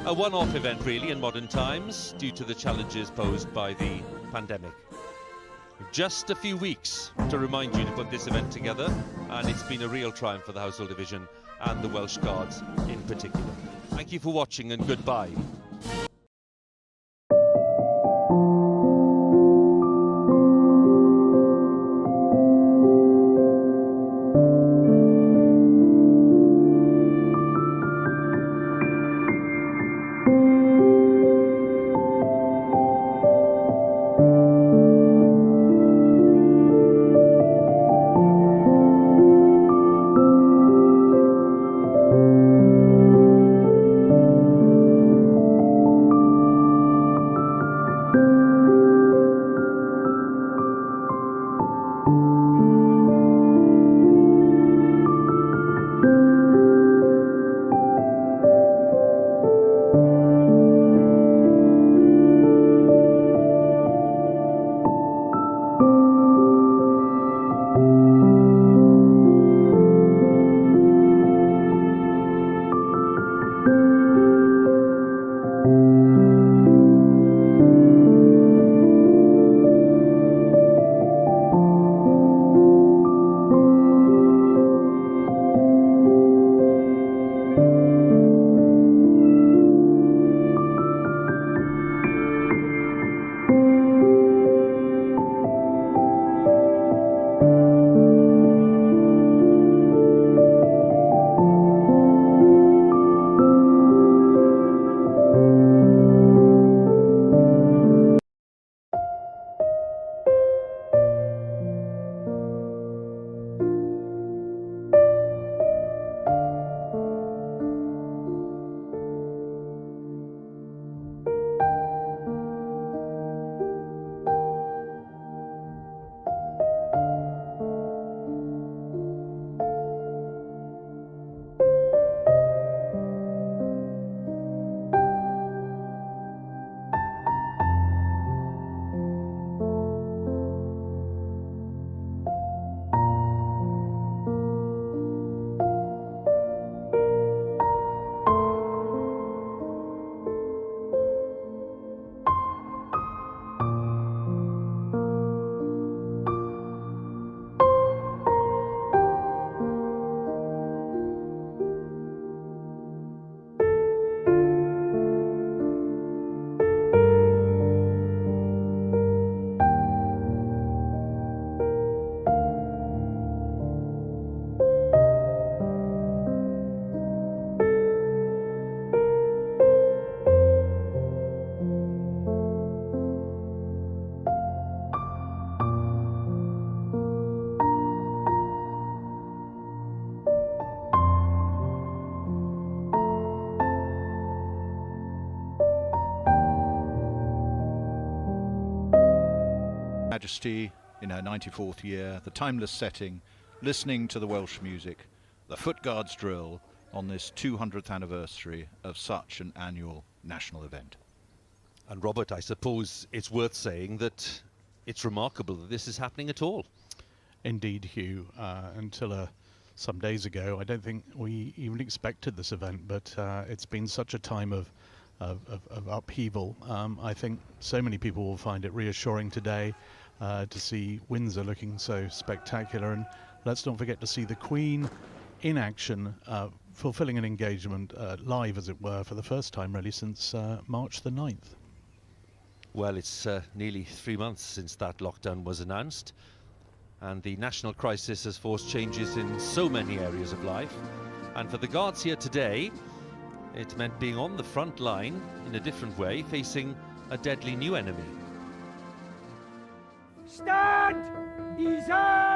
A one-off event really in modern times due to the challenges posed by the pandemic. Just a few weeks to remind you to put this event together, and it's been a real triumph for the Household Division and the Welsh Guards in particular. Thank you for watching and goodbye. Majesty in her 94th year, the timeless setting, listening to the Welsh music, the Foot Guards drill on this 200th anniversary of such an annual national event. And Robert, I suppose it's worth saying that it's remarkable that this is happening at all. Indeed, Hugh. Until some days ago, I don't think we even expected this event, but it's been such a time of upheaval. I think so many people will find it reassuring today to see Windsor looking so spectacular, and let's not forget to see the Queen in action, fulfilling an engagement live, as it were, for the first time really since March the 9th. Well, it's nearly 3 months since that lockdown was announced, and the national crisis has forced changes in so many areas of life. And for the Guards here today, it meant being on the front line in a different way, facing a deadly new enemy. Stand! Easy!